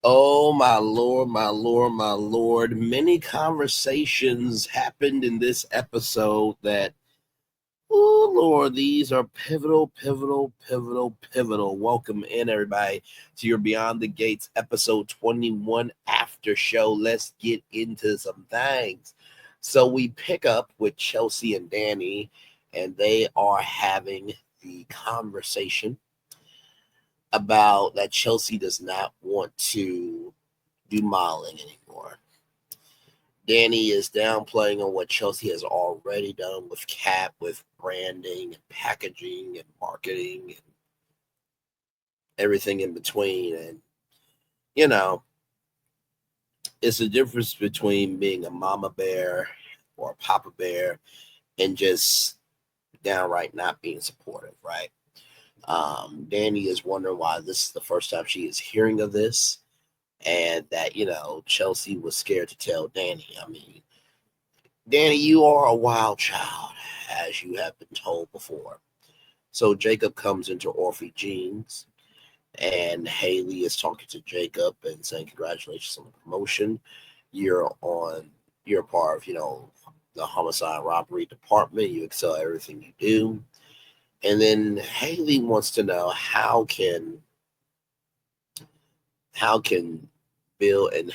Oh, my Lord, my Lord, my Lord. Many conversations happened in this episode that, oh, Lord, these are pivotal, pivotal, pivotal, pivotal. Welcome in, everybody, to your Beyond the Gates episode 21 after show. Let's get into some things. So we pick up with Chelsea and Dani, and they are having the conversation about that Chelsea does not want to do modeling anymore. Dani is downplaying on what Chelsea has already done with Cap, with branding and packaging and marketing and everything in between. And, you know, it's the difference between being a mama bear or a papa bear and just downright not being supportive, right? Dani is wondering why this is the first time she is hearing of this, and that, Chelsea was scared to tell Dani. I mean, Dani, you are a wild child, as you have been told before. So Jacob comes into Orphe Jeans, and Haley is talking to Jacob and saying, "Congratulations on the promotion. You're part of, the homicide robbery department. You excel at everything you do." And then Haley wants to know how can Bill and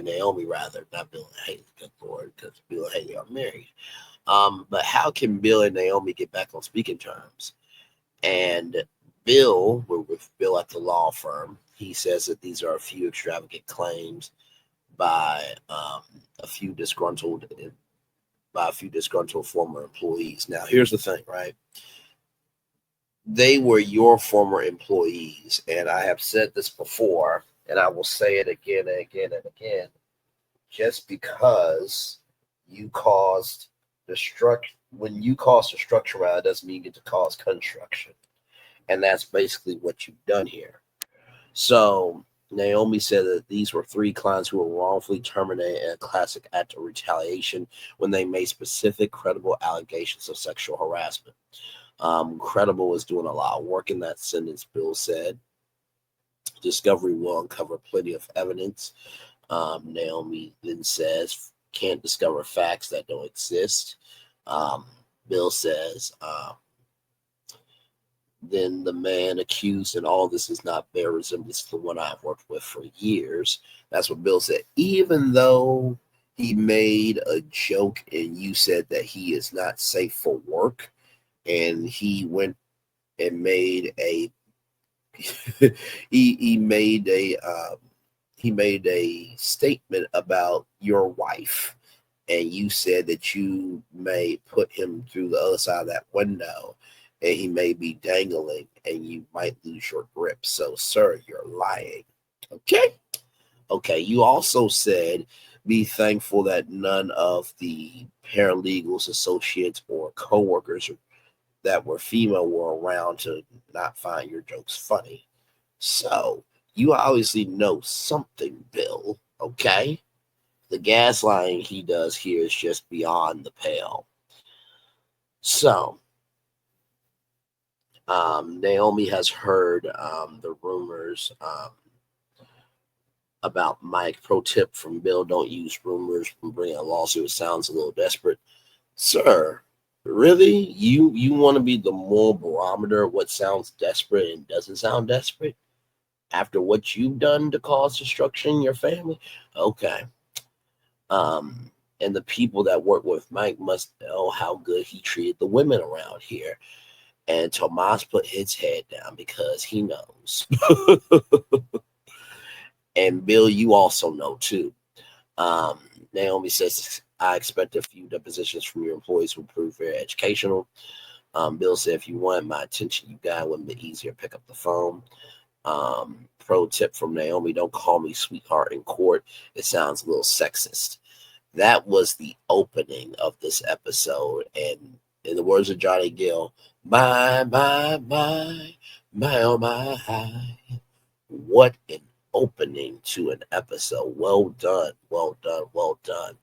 Naomi, rather, not Bill and Haley, good Lord, because Bill and Haley are married. But how can Bill and Naomi get back on speaking terms? And we're with Bill at the law firm. He says that these are a few extravagant claims by a few disgruntled former employees. Now, here's the thing, right? They were your former employees, and I have said this before, and I will say it again and again and again. Just because you caused when you cause destruction, it doesn't mean you get to cause construction, and that's basically what you've done here. So Naomi said that these were three clients who were wrongfully terminated in a classic act of retaliation when they made specific, credible allegations of sexual harassment. Credible is doing a lot of work in that sentence, Bill said. Discovery will uncover plenty of evidence. Naomi then says, can't discover facts that don't exist. Bill says, then the man accused and all this does not bear resemblance to the one I've worked with for years. That's what Bill said. Even though he made a joke and you said that he is not safe for work, and he went and made a he made a statement about your wife, and you said that you may put him through the other side of that window and he may be dangling and you might lose your grip. So, sir, you're lying. Okay, you also said be thankful that none of the paralegals, associates, or coworkers that were female were around to not find your jokes funny. So you obviously know something, Bill, okay? The gaslighting he does here is just beyond the pale. So Naomi has heard the rumors about Mike. Pro tip from Bill, don't use rumors from bringing a lawsuit. It sounds a little desperate. Sir, really? You want to be the moral barometer of what sounds desperate and doesn't sound desperate after what you've done to cause destruction in your family? Okay. And the people that work with Mike must know how good he treated the women around here. And Tomas put his head down because he knows. And Bill, you also know too. Naomi says, I expect a few depositions from your employees who prove very educational. Bill said, if you want my attention, you got it. Wouldn't be easier to pick up the phone. Pro tip from Naomi, don't call me sweetheart in court. It sounds a little sexist. That was the opening of this episode. And in the words of Johnny Gill, my, oh my. What an opening to an episode. Well done, well done, well done.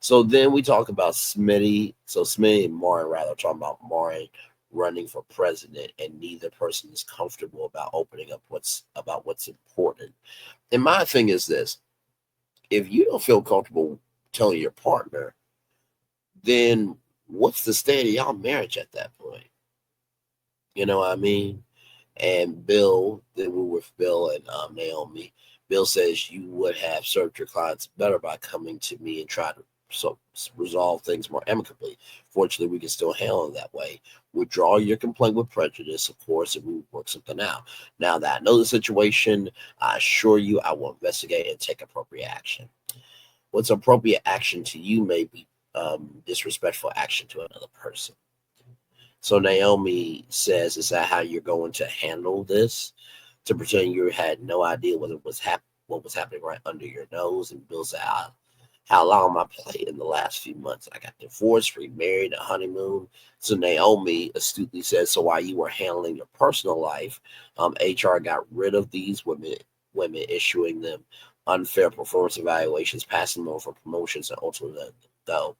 So then we talk about Smitty. So Smitty and Maureen, rather, talking about Maureen running for president, and neither person is comfortable about opening up what's important. And my thing is this: if you don't feel comfortable telling your partner, then what's the state of y'all marriage at that point? You know what I mean? And Bill, then we're with Bill and Naomi. Bill says you would have served your clients better by coming to me and try to resolve things more amicably. Fortunately, we can still handle it that way. Withdraw your complaint with prejudice, of course, and we will work something out. Now that I know the situation, I assure you I will investigate and take appropriate action. What's appropriate action to you may be disrespectful action to another person. So Naomi says, is that how you're going to handle this? To pretend you had no idea what was happening right under your nose? And Bill said, how long I played in the last few months. I got divorced, remarried, a honeymoon. So Naomi astutely says, so while you were handling your personal life, HR got rid of these women issuing them unfair performance evaluations, passing them over for promotions, and ultimately letting them go.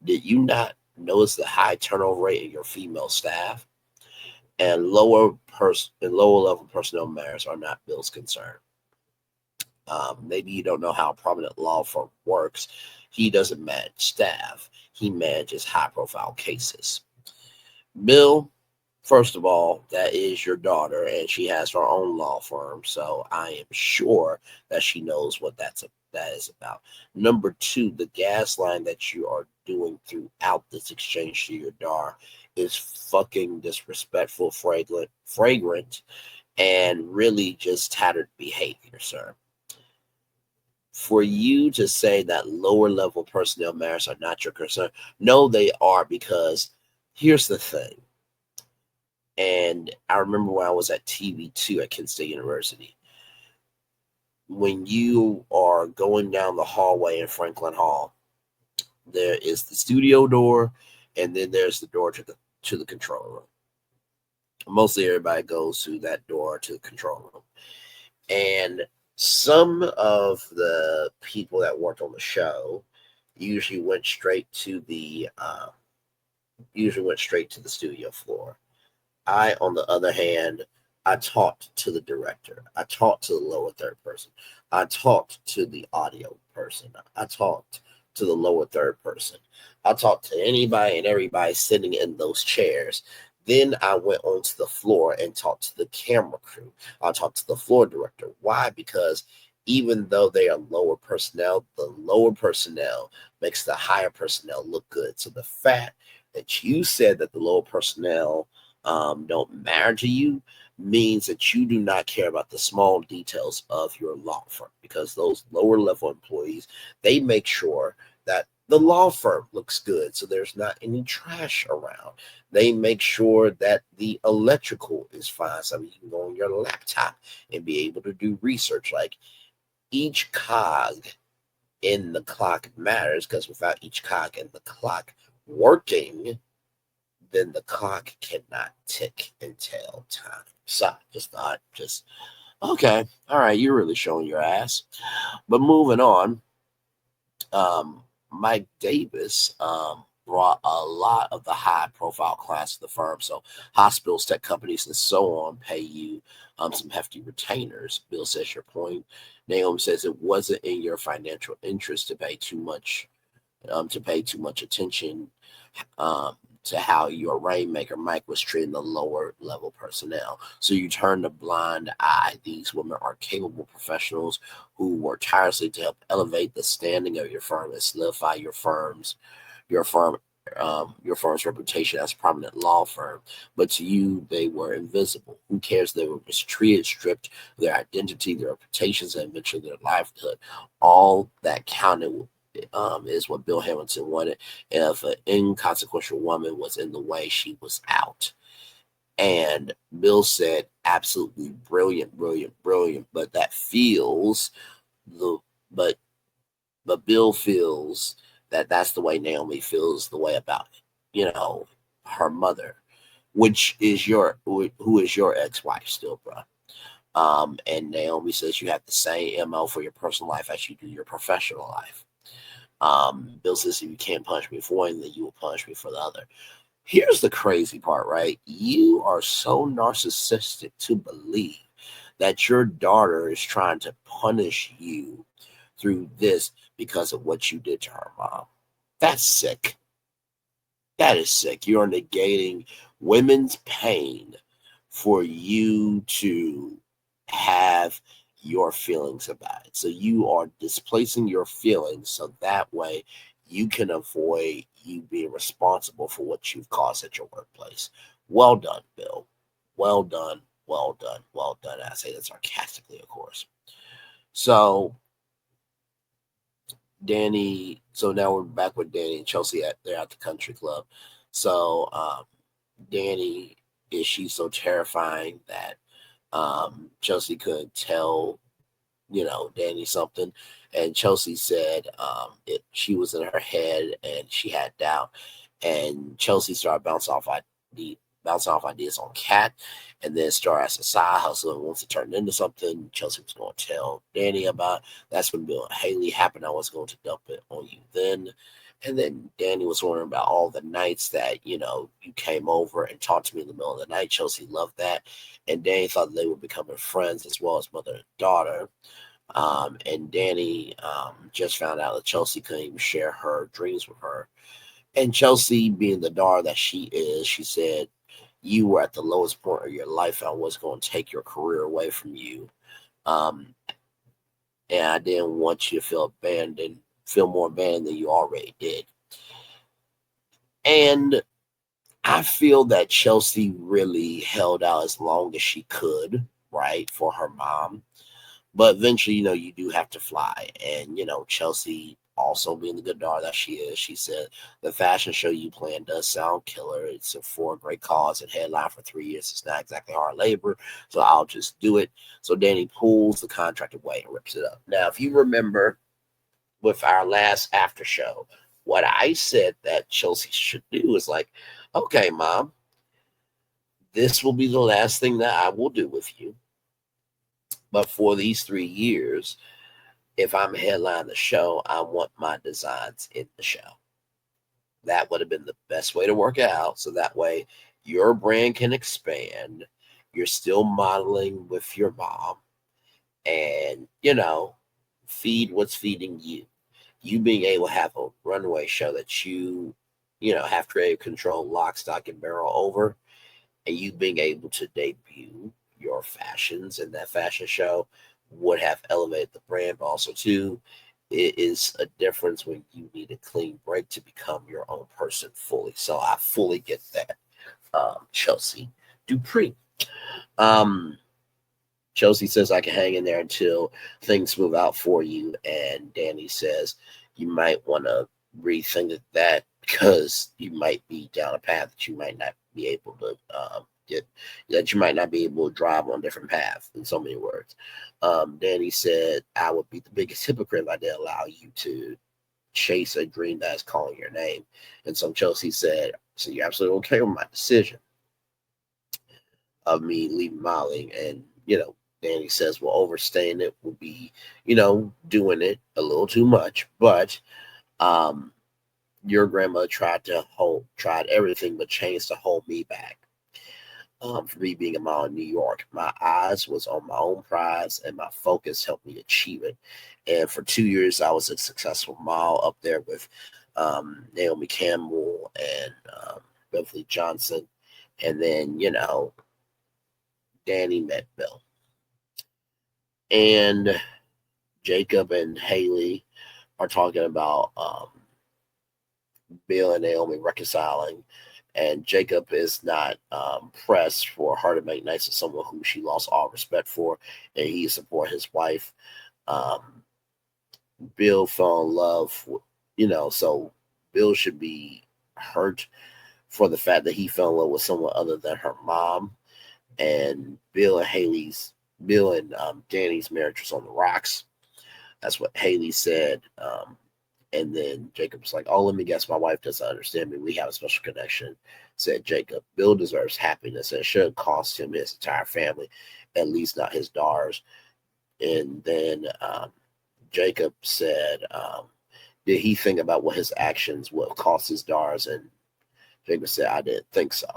Did you not notice the high turnover rate in your female staff? And lower level personnel matters are not Bill's concern. Maybe you don't know how a prominent law firm works. He doesn't manage staff. He manages high-profile cases. Bill, first of all, that is your daughter, and she has her own law firm, so I am sure that she knows what that is about. Number two, the gaslighting that you are doing throughout this exchange to your daughter is fucking disrespectful, fragrant, and really just tattered behavior, sir. For you to say that lower level personnel matters are not your concern, no, they are, because here's the thing. And I remember when I was at TV2 at Kent State University, when you are going down the hallway in Franklin Hall, there is the studio door, and then there's the door to the control room. Mostly everybody goes through that door to the control room. And some of the people that worked on the show usually went straight to the studio floor. I, on the other hand, I talked to the director. I talked to the lower third person. I talked to the audio person. I talked to the lower third person. I talked to anybody and everybody sitting in those chairs. Then I went onto the floor and talked to the camera crew. I talked to the floor director. Why? Because even though they are lower personnel, the lower personnel makes the higher personnel look good. So the fact that you said that the lower personnel don't matter to you means that you do not care about the small details of your law firm, because those lower level employees, they make sure that the law firm looks good, so there's not any trash around. They make sure that the electrical is fine, so you can go on your laptop and be able to do research. Like, each cog in the clock matters, because without each cog in the clock working, then the clock cannot tick and tell time. So okay, all right, you're really showing your ass. But moving on, Mike Davis brought a lot of the high-profile clients to the firm. So hospitals, tech companies, and so on pay you some hefty retainers. Bill says your point. Naomi says it wasn't in your financial interest to pay too much attention to how your rainmaker Mike was treating the lower level personnel. So you turn a blind eye. These women are capable professionals who work tirelessly to help elevate the standing of your firm and solidify your firm's reputation as a prominent law firm. But to you, they were invisible. Who cares? They were mistreated, stripped of their identity, their reputations, and eventually their livelihood. All that counted is what Bill Hamilton wanted. And if an inconsequential woman was in the way, she was out. And Bill said, absolutely brilliant. But that feels but Bill feels that that's the way Naomi feels the way about her mother, who is your ex-wife still, bro. And Naomi says you have the same MO for your personal life as you do your professional life. Bill says if you can't punish me for one, then you will punish me for the other. Here's the crazy part, right? You are so narcissistic to believe that your daughter is trying to punish you through this because of what you did to her mom. That's sick. That is sick. You're negating women's pain for you to have your feelings about it. So you are displacing your feelings so that way you can avoid you being responsible for what you've caused at your workplace. Well done, Bill. Well done. Well done. Well done. I say that sarcastically, of course. So Dani, so now we're back with Dani and Chelsea they're at the country club. So Dani, is she so terrifying that Chelsea could tell, Dani something? And Chelsea said she was in her head and she had doubt. And Chelsea started bouncing off ideas on Kat, and then started as a side hustle. And once it turned into something, Chelsea was going to tell Dani about. That's when Bill and Haley happened. I was going to dump it on you then. And then Dani was wondering about all the nights that, you came over and talked to me in the middle of the night. Chelsea loved that. And Dani thought they were becoming friends as well as mother and daughter. And Dani just found out that Chelsea couldn't even share her dreams with her. And Chelsea, being the daughter that she is, she said, you were at the lowest point of your life. I was going to take your career away from you. Um, and I didn't want you to feel more abandoned than you already did. And I feel that Chelsea really held out as long as she could, right, for her mom. But eventually, you do have to fly. And, Chelsea, also being the good daughter that she is, she said, the fashion show you plan does sound killer. It's for a great cause and headline for 3 years. It's not exactly hard labor, so I'll just do it. So Dani pulls the contract away and rips it up. Now, if you remember with our last after show, what I said that Chelsea should do is like, okay, mom, this will be the last thing that I will do with you. But for these 3 years, if I'm headlining the show, I want my designs in the show. That would have been the best way to work it out. So that way your brand can expand. You're still modeling with your mom and, feed what's feeding you. You being able to have a runway show that have creative control, lock, stock, and barrel over, and you being able to debut your fashions in that fashion show would have elevated the brand. But also, too, it is a difference when you need a clean break to become your own person fully. So I fully get that, Chelsea Dupree. Chelsea says, I can hang in there until things move out for you. And Dani says, you might want to rethink that because you might be down a path that you might not be able to that you might not be able to drive on a different path, in so many words. Dani said, I would be the biggest hypocrite if I didn't allow you to chase a dream that's calling your name. And so Chelsea said, so you're absolutely okay with my decision of me leaving modeling? And, Dani says, well, overstaying it will be, doing it a little too much. But your grandma tried everything but changed to hold me back. For me being a model in New York, my eyes was on my own prize and my focus helped me achieve it. And for 2 years, I was a successful model up there with Naomi Campbell and Beverly Johnson. And then, Dani met Bill. And Jacob and Haley are talking about Bill and Naomi reconciling. And Jacob is not pressed for her to make nice to someone who she lost all respect for, and he support his wife. Bill fell in love, so Bill should be hurt for the fact that he fell in love with someone other than her mom. And Bill and Dani's marriage was on the rocks. That's what Haley said. And then Jacob's like, oh, let me guess, my wife doesn't understand me. We have a special connection, said Jacob. Bill deserves happiness, and it shouldn't cost him his entire family, at least not his daughters. And then Jacob said, did he think about what his actions will cost his daughters? And Jacob said, I didn't think so.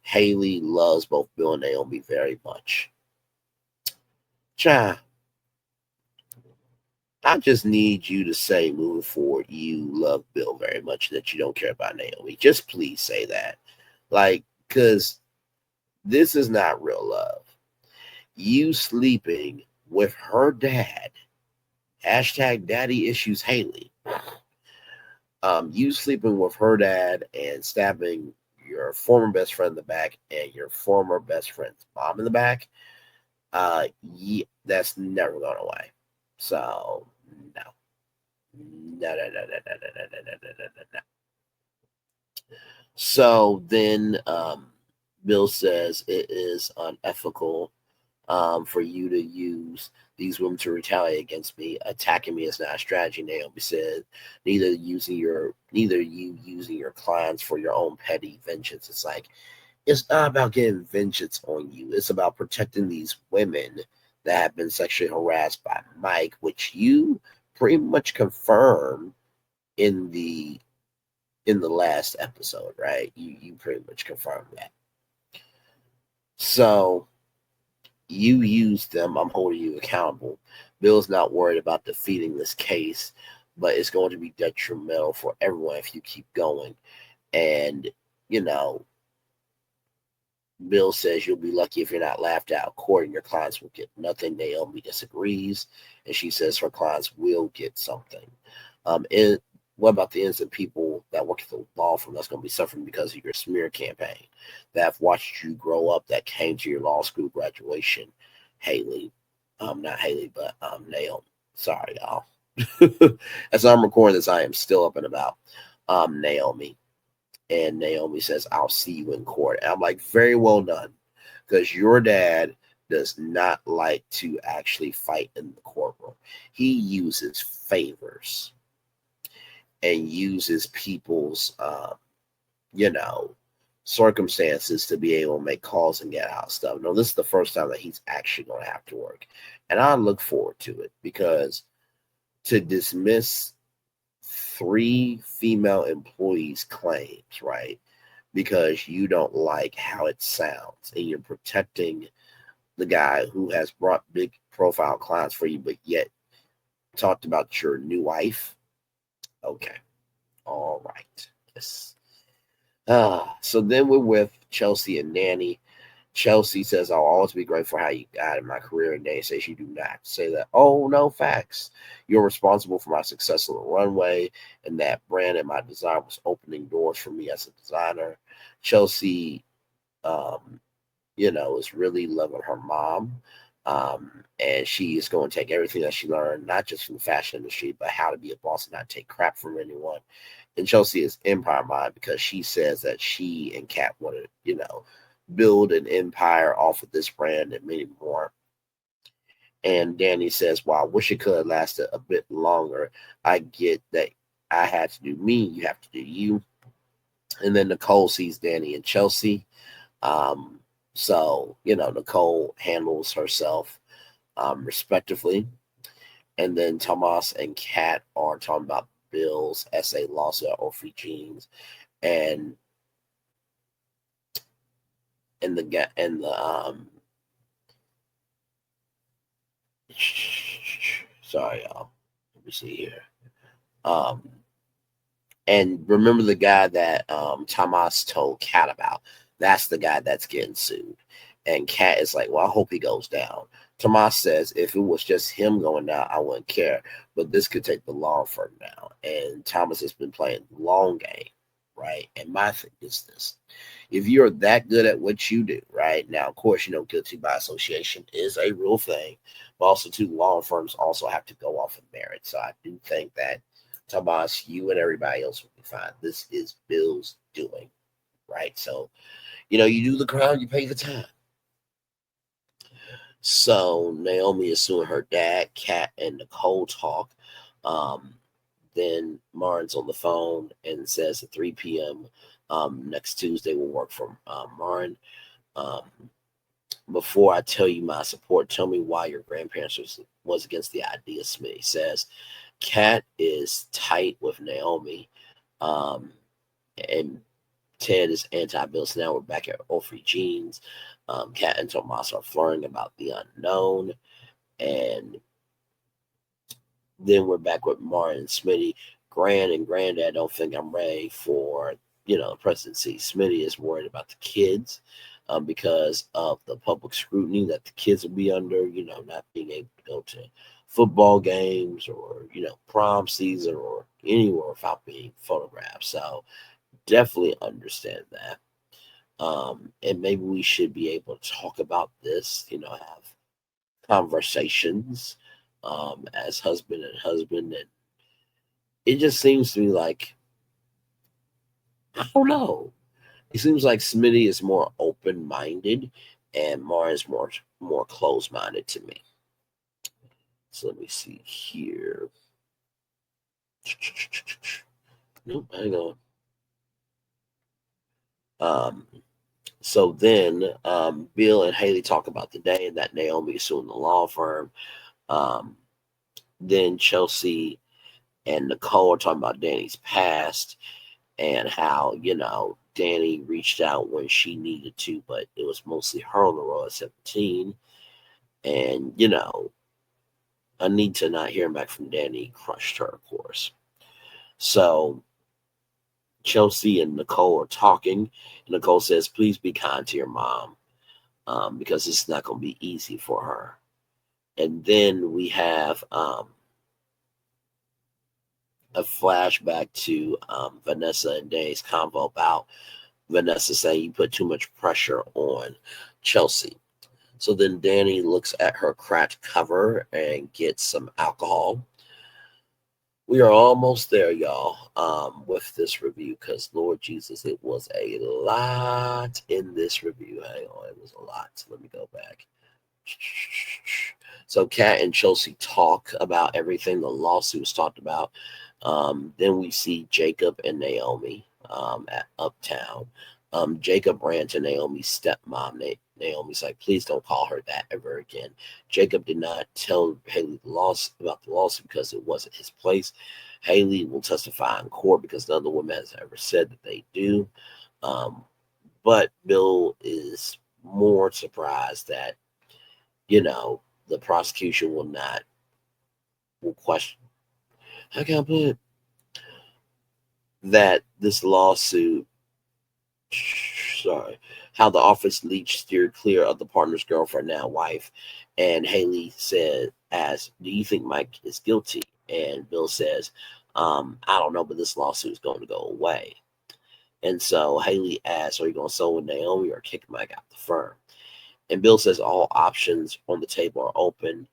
Haley loves both Bill and Naomi very much. Child, I just need you to say moving forward, you love Bill very much, that you don't care about Naomi. Just please say that. Like, because this is not real love. You sleeping with her dad, hashtag daddy issues Haley. You sleeping with her dad and stabbing your former best friend in the back and your former best friend's mom in the back. That's never going away. So no. No. So then Bill says it is unethical for you to use these women to retaliate against me. Attacking me is not a strategy, Naomi said. Neither you using your clients for your own petty vengeance. It's like, it's not about getting vengeance on you. It's about protecting these women that have been sexually harassed by Mike, which you pretty much confirmed in the last episode, right? You pretty much confirmed that. So you used them. I'm holding you accountable. Bill's not worried about defeating this case, but it's going to be detrimental for everyone if you keep going. And, Bill says you'll be lucky if you're not laughed out of court and your clients will get nothing. Naomi disagrees, and she says her clients will get something. What about the innocent people that work at the law firm that's going to be suffering because of your smear campaign, that have watched you grow up, that came to your law school graduation? Haley, not Haley, but Naomi. Sorry, y'all. As I'm recording this, I am still up and about. Naomi. And Naomi says, I'll see you in court. And I'm like, very well done. Because your dad does not like to actually fight in the courtroom. He uses favors and uses people's, circumstances to be able to make calls and get out stuff. No, this is the first time that he's actually going to have to work. And I look forward to it, because to dismiss 3 female employees' claims, right, because you don't like how it sounds and you're protecting the guy who has brought big profile clients for you, but yet talked about your new wife. Okay. All right. Yes. So then we're with Chelsea and Dani. Chelsea says, I'll always be grateful for how you got in my career. And Dani says, you do not say that. Oh, no, facts. You're responsible for my success on the runway, and that brand and my design was opening doors for me as a designer. Chelsea, is really loving her mom. And she is going to take everything that she learned, not just from the fashion industry, but how to be a boss and not take crap from anyone. And Chelsea is empire mind, because she says that she and Kat want to, build an empire off of this brand and many more. And Dani says, well, I wish it could have lasted a bit longer. I get that I had to do me, you have to do you. And then Nicole sees Dani and Chelsea. So, Nicole handles herself respectively. And then Tomas and Kat are talking about Bill's essay lawsuit over jeans. And sorry, y'all. Let me see here. And remember the guy that Tomas told Kat about? That's the guy that's getting sued. And Kat is like, well, I hope he goes down. Tomas says, if it was just him going down, I wouldn't care. But this could take the law firm down. And Thomas has been playing the long game, right? And my thing is this. If you're that good at what you do, right? Now, of course, guilty by association is a real thing. But also, too, law firms also have to go off of merit. So I do think that, Tomas, you and everybody else will be fine. This is Bill's doing, right? So, you do the crime, you pay the time. So Naomi is suing her dad. Kat and Nicole talk. Then Marin's on the phone and says at 3 p.m. Next Tuesday will work for Marin. Before I tell you my support, tell me why your grandparents was against the idea, Smitty says. Kat is tight with Naomi. And Ted is anti-Bill, so now we're back at Orphy Jeans. Kat and Tomas are flirting about the unknown. And then we're back with Martin and Smitty. Grand and Granddad don't think I'm ready for, the presidency. Smitty is worried about the kids because of the public scrutiny that the kids will be under, not being able to go to football games or, prom season or anywhere without being photographed. So definitely understand that. And maybe we should be able to talk about this, have conversations as husband and husband. And it just seems to me like, I don't know. It seems like Smitty is more open minded and Mara is more closed minded to me. So let me see here. Nope, hang on. So then Bill and Haley talk about the day and that Naomi is suing the law firm. Then Chelsea and Nicole are talking about Dani's past and how, Dani reached out when she needed to, but it was mostly her on the road at 17. And, Anita not hearing back from Dani crushed her, of course. So Chelsea and Nicole are talking. And Nicole says, please be kind to your mom because it's not going to be easy for her. And then we have a flashback to Vanessa and Dani's convo about Vanessa saying you put too much pressure on Chelsea. So then Dani looks at her cracked cover and gets some alcohol. We are almost there, y'all, with this review because, Lord Jesus, it was a lot in this review. Hang on, it was a lot. So let me go back. So Kat and Chelsea talk about everything the lawsuit was talked about. Then we see Jacob and Naomi at Uptown. Jacob ran to Naomi's stepmom. Naomi's like, please don't call her that ever again. Jacob did not tell Haley about the lawsuit because it wasn't his place. Haley will testify in court because none of the women has ever said that they do. But Bill is more surprised that, the prosecution will question. How can I put it? That this lawsuit, how the office leech steered clear of the partner's girlfriend, now wife. And Haley said, do you think Mike is guilty? And Bill says, I don't know, but this lawsuit is going to go away. And so Haley asks, are you going to sell with Naomi or kick Mike out the firm? And Bill says all options on the table are open.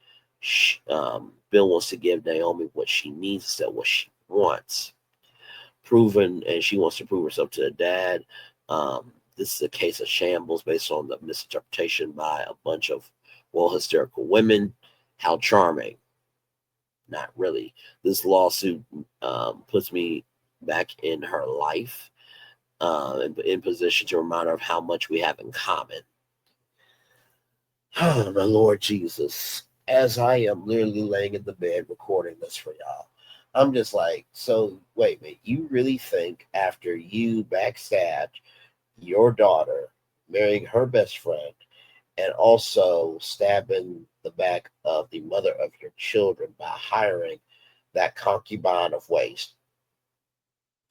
Bill wants to give Naomi what she needs instead of what she wants. And she wants to prove herself to the dad. This is a case of shambles based on the misinterpretation by a bunch of hysterical women. How charming. Not really. This lawsuit puts me back in her life, in position to remind her of how much we have in common. Oh, my Lord Jesus. As I am literally laying in the bed recording this for y'all, I'm just like, so wait a minute, you really think after you backstabbed your daughter, marrying her best friend, and also stabbing the back of the mother of your children by hiring that concubine of waste,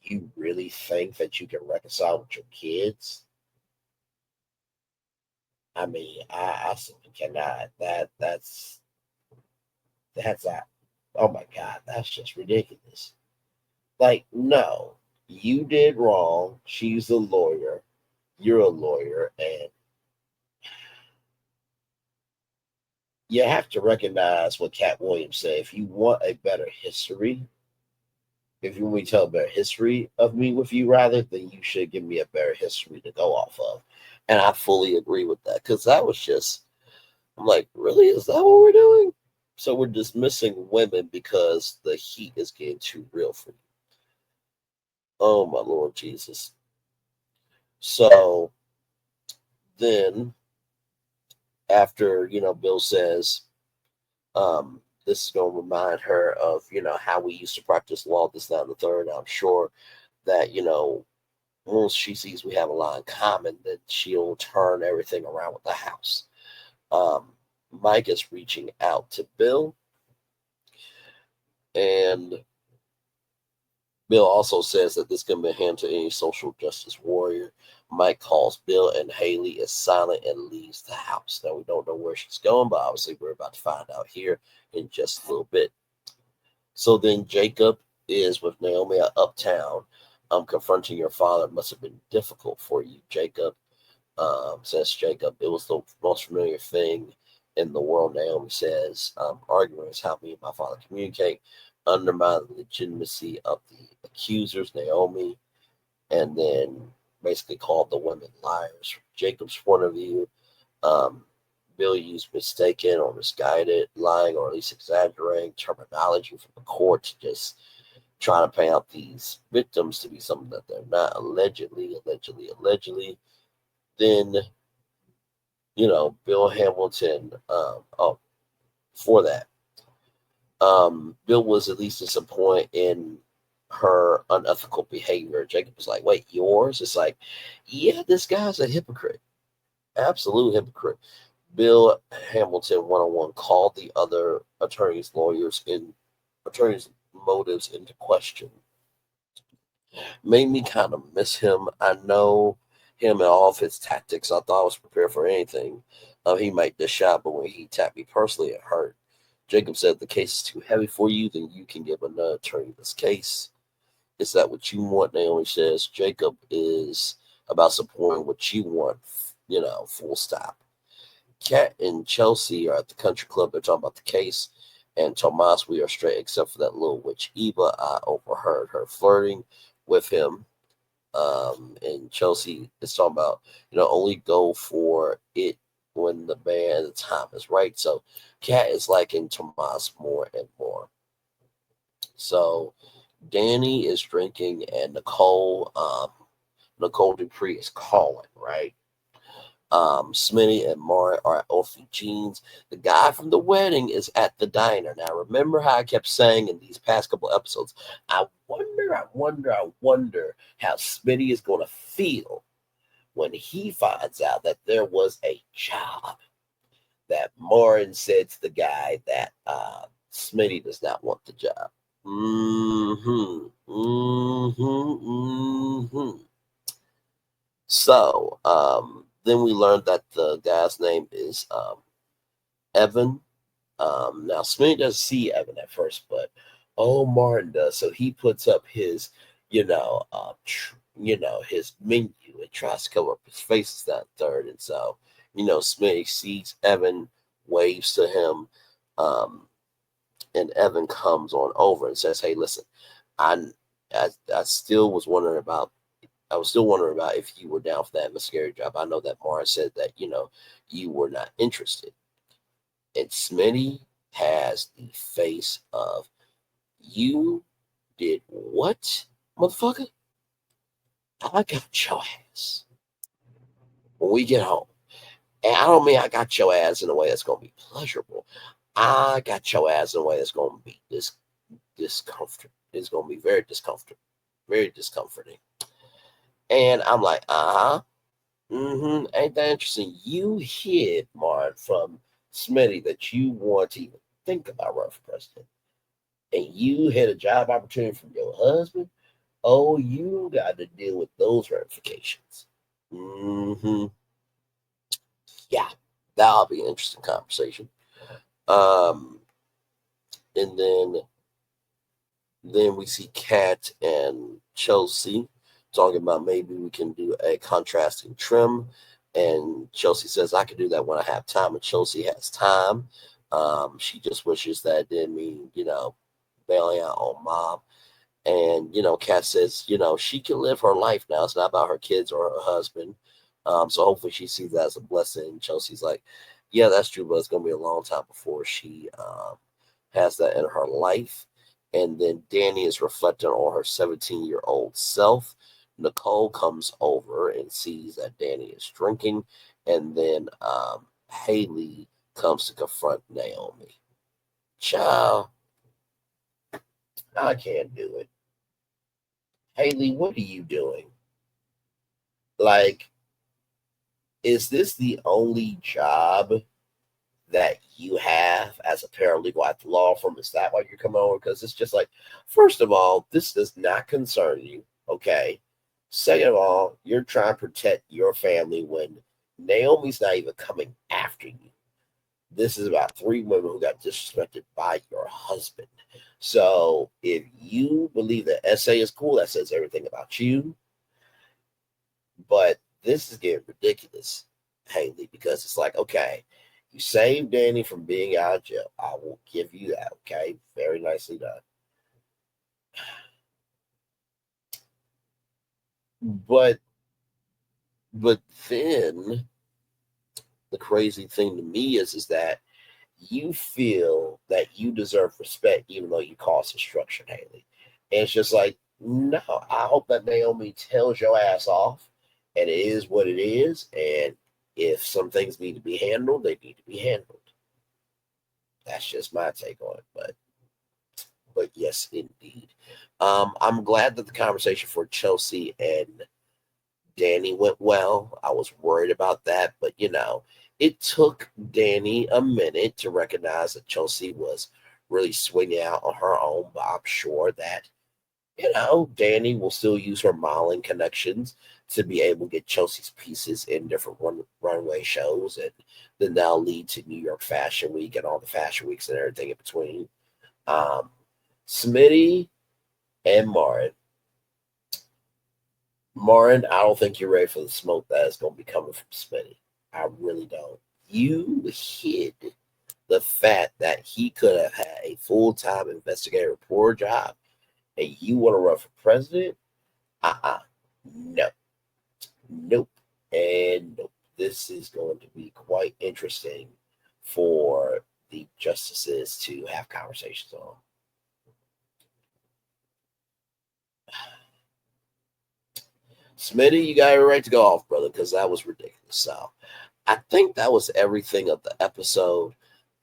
you really think that you can reconcile with your kids? I mean, I simply cannot. That's that. Oh my God, that's just ridiculous. Like, no, you did wrong. She's a lawyer. You're a lawyer, and you have to recognize what Cat Williams said. If you want a better history, if you want me to tell a better history of me with you, rather, then you should give me a better history to go off of. And I fully agree with that because that was just, I'm like, really? Is that what we're doing? So we're dismissing women because the heat is getting too real for you. Oh, my Lord Jesus. So then after, Bill says, this is going to remind her of, how we used to practice law, this, that, and the third. I'm sure that, once she sees we have a lot in common, then she'll turn everything around with the house. Mike is reaching out to Bill, and Bill also says that this can be handled to any social justice warrior. Mike calls Bill, and Haley is silent and leaves the house. Now, we don't know where she's going, but obviously we're about to find out here in just a little bit. So then Jacob is with Naomi at Uptown. Confronting your father must have been difficult for you, Jacob. Says Jacob. It was the most familiar thing in the world, Naomi says. Arguing is how me and my father communicate, undermine the legitimacy of the accusers, Naomi, and then basically called the women liars. From Jacob's point of view, Bill used mistaken or misguided, lying, or at least exaggerating terminology from the court to just trying to paint out these victims to be something that they're not. Allegedly. Then, Bill Hamilton, for that, Bill was at least disappointed in her unethical behavior. Jacob was like, wait, yours? It's like, yeah, this guy's a hypocrite. Absolute hypocrite. Bill Hamilton one-on-one called the other attorneys' motives into question. Made me kind of miss him. I know him and all of his tactics. I thought I was prepared for anything. He might dish shot, but when he tapped me personally, it hurt. Jacob said, the case is too heavy for you, then you can give another attorney this case. Is that what you want? Naomi says. Jacob is about supporting what you want, full stop. Kat and Chelsea are at the country club. They're talking about the case. And Tomas, we are straight, except for that little witch Eva. I overheard her flirting with him. And Chelsea is talking about, only go for it when the man at the time is right. So Kat is liking Tomas more and more. So Dani is drinking, and Nicole Dupree is calling, right? Smitty and Mara are at Orphan Jeans. The guy from the wedding is at the diner. Now, remember how I kept saying in these past couple episodes, I wonder how Smitty is going to feel when he finds out that there was a job that Morin said to the guy that Smitty does not want the job. So, then we learned that the guy's name is Evan. Now, Smitty doesn't see Evan at first, but Martin does. So he puts up his, his menu and tries to cover up his face. Is that third? And so, Smitty sees Evan, waves to him, and Evan comes on over and says, "Hey, listen, I still was wondering about." I was still wondering about if you were down for that miscarriage job. I know that Mara said that, you were not interested. And Smitty has the face of, you did what, motherfucker? I got your ass when we get home. And I don't mean I got your ass in a way that's going to be pleasurable. I got your ass in a way that's going to be discomfort. It's going to be very discomforting. And I'm like, ain't that interesting? You hid, Martin, from Smitty that you want to even think about running for president. And you had a job opportunity from your husband. Oh, you got to deal with those ramifications. Yeah, that'll be an interesting conversation. And then we see Kat and Chelsea talking about maybe we can do a contrasting trim. And Chelsea says, I can do that when I have time. And Chelsea has time. She just wishes that didn't mean, bailing out on mom. And, Kat says, she can live her life now. It's not about her kids or her husband. So hopefully she sees that as a blessing. Chelsea's like, yeah, that's true, but it's going to be a long time before she has that in her life. And then Dani is reflecting on her 17-year-old self. Nicole comes over and sees that Dani is drinking. And then Haley comes to confront Naomi. Child, I can't do it. Haley, what are you doing? Like, is this the only job that you have as a paralegal at the law firm? Is that why you're coming over? Because it's just like, first of all, this does not concern you. Okay. Second of all, you're trying to protect your family when Naomi's not even coming after you. This is about three women who got disrespected by your husband. So if you believe that essay is cool, that says everything about you. But this is getting ridiculous, Haley, because it's like, okay, you saved Dani from being out of jail. I will give you that. Okay. Very nicely done. But then the crazy thing to me is that you feel that you deserve respect even though you cause destruction, Haley. And it's just like, no, I hope that Naomi tells your ass off, and it is what it is. And if some things need to be handled, they need to be handled. That's just my take on it. But yes, indeed. I'm glad that the conversation for Chelsea and Dani went well. I was worried about that, but it took Dani a minute to recognize that Chelsea was really swinging out on her own. But I'm sure that Dani will still use her modeling connections to be able to get Chelsea's pieces in different runway shows, and then that'll lead to New York Fashion Week and all the fashion weeks and everything in between. Smitty and Marin, I don't think you're ready for the smoke that is going to be coming from Smitty. I really don't. You hid the fact that he could have had a full-time investigative reporter job, and you want to run for president? No. Nope. And nope. This is going to be quite interesting for the justices to have conversations on. Smitty, you got it right to go off, brother, because that was ridiculous. So I think that was everything of the episode.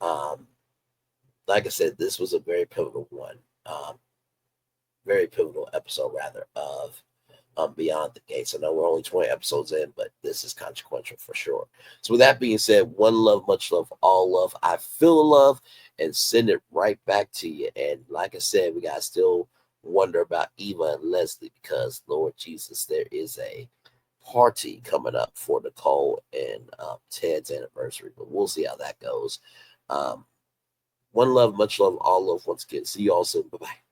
Like I said, this was a very pivotal one. Very pivotal episode, rather, of Beyond the Gates. I know we're only 20 episodes in, but this is consequential for sure. So with that being said, one love, much love, all love. I feel the love and send it right back to you. And like I said, we got to still wonder about Eva and Leslie, because Lord Jesus, there is a party coming up for Nicole and Ted's anniversary, but we'll see how that goes. One love, much love, all love once again. See you all soon. Bye-bye.